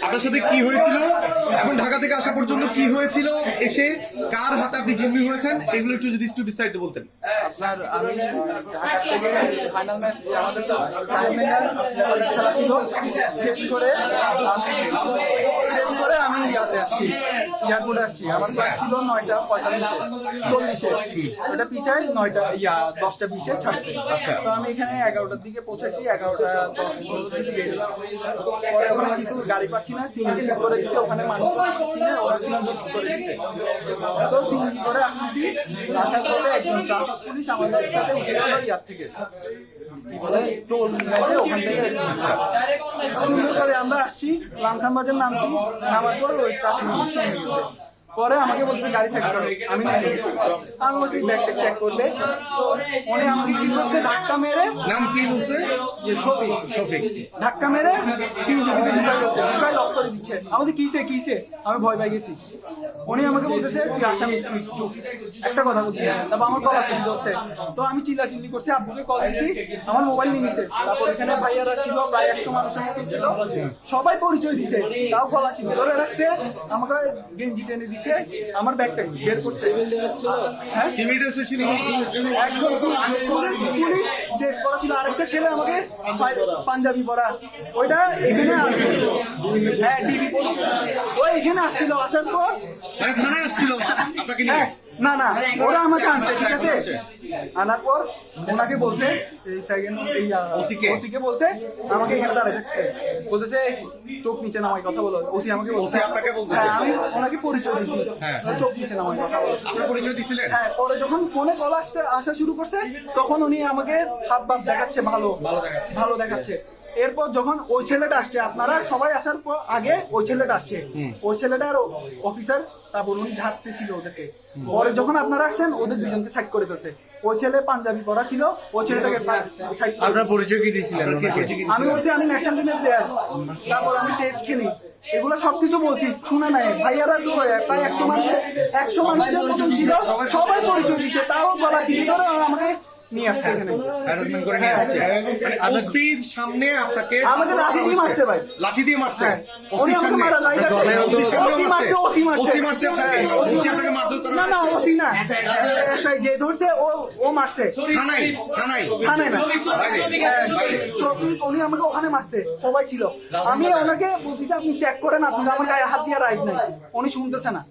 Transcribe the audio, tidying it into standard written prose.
আপনার সাথে কি হয়েছিল, এখন ঢাকা থেকে আসা পর্যন্ত কি হয়েছিল, এসে কার হাতে আপনি জিম্মি হয়েছেন, এগুলো একটু বিস্তারিত বলতেন। আপনার আমি ঢাকা থেকে ফাইনাল ম্যাচ আমাদের তো খেলা ছিল, শেষ করে আমি এয়ারপোর্টে আসছি। আমার ফ্লাইট ছিল 9:45-40-এ, ওটা পিছায় 10:20-এ ছাড়ছে। আচ্ছা। তো আমি এখানে 11টার দিকে পৌঁছাইছি, 11:10-15 দিকে বেরিয়েছি। পরে ওখানে কিছু গাড়ি পাচ্ছি না, সিএনজি করে দিচ্ছে, ওখানে মানুষ পাচ্ছি না, ওরা সিএনজি করে দিচ্ছে। তো সিএনজি করে আসতেছি, আসার পরে একজন ট্রাফিক পুলিশ আমাদের সাথে উঠে গেল ইয়ার থেকে, কি বলে টোল নেওয়ার ওখান থেকে। সুন্দর করে আমরা আসছি, লামখান বাজার নামছি, নামার পর ওই ট্রাফিক পুলিশ নেমে গেছে। পরে আমাকে বলছে গাড়ি চেক করো, আমি নেমে গেছি। আমি বলছি ব্যাগটা চেক করবে, তো উনি আমাকে কি করছে, ধাক্কা মেরে। নাম কি বলছে? শফিক ধাক্কা মেরে সিএনজি ভিতরে ঢুকাই গেছে, ঢুকাই লক করে দিচ্ছে। আমাদের কিসে আমি ভয় পাই গেছি। উনি আমাকে বলতেছে তুই আসামি, তুই চুপ, একটা কথা বলছি। তারপর আমার কল চিল্লি করছে, তো আমি চিল্লাচিল্লি করছি, আব্বুকে কল দিছি, আমার মোবাইল নিয়ে নিছে। তারপর এখানে ভাইয়ারা ছিল, প্রায় 100 মানুষের মতো ছিল, সবাই পরিচয় দিছে, তাও গলা চিল্লি ধরে রাখছে, আমাকে গেঞ্জি টেনে দিছে, আমার ব্যাগটা বের করছে। হ্যাঁ, সিভিল ড্রেসে ছিল একদম পুলিশ ড্রেস পরা ছিল, আরেকটা ছেলে আমাকে পাঞ্জাবি পরা, ওইটা এখানে হ্যাঁ ডিবি ওই এখানে আসছিল। আসার পর মানে থানায় আসছিল আপনাকে নিয়ে? না ওরা আমাকে আনছে, ঠিক আছে। আনার পর ওনাকে বলছে, এই সেকেন্ড ওসিকে বলছে আমাকে এখানে দাঁড়ায় থাকছে, বলতেছে চোখ নিচে নামাই কথা বলো। ওসি আমাকে বলছে, আপনাকে বলতেছে? হ্যাঁ, আমি ওনাকে পরিচয় দিছি, চোখ নিচে নামাই কথা বলো। আপনার পরিচয় দিছিলেন? হ্যাঁ, পরে যখন ফোনে কল আসা শুরু করছে, তখন উনি আমাকে হাত বাপ দেখাচ্ছে, ভালো দেখাচ্ছে। এরপর যখন ওই ছেলেটা আসছে, আপনারা সবাই আসার পর আগে ওই ছেলেটা আসছে, ওই ছেলেটার অফিসার, তারপর উনি ঝাড়তে ছিল ওদেরকে। পরে যখন আপনারা আসছেন, ওদের দুজনকে সাইড করে ফেলছে। ওই ছেলে পাঞ্জাবি পরা ছিল, ওই ছেলেটাকে সাইড। আপনার পরিচয় কি দিয়েছিলেন? আমি বলছি আমি ন্যাশনাল টিমের প্লেয়ার, তারপর আমি টেস্ট খেলি, এগুলো সবকিছু বলছি, শুনে নাই। ভাইয়ারা তো প্রায় 100 মানুষের মতন ছিল, সবাই পরিচয় দিচ্ছে, তাও বলা চিনি করে আমাকে নিয়ে আসছে এখানে, হ্যারাসমেন্ট করে নিয়ে আসছে। মানে ওসির সামনে আপনাকে আমাকে লাঠি দিয়ে মারছে ভাই, লাঠি দিয়ে মারছে? ওসি আমাকে মারা লাঠি ওসি মারছে আপনাকে? ওসি আপনাকে মারধর করা? না ওসি না, যে ধরছে ও মারছে। থানায় না উনি আমাকে ওখানে মারছে, সবাই ছিল। আমি ওনাকে বলতেছি আপনি চেক করেন, আপনি আমার গায়ে হাত দিয়ে রাইট নাই, উনি শুনতেছে না।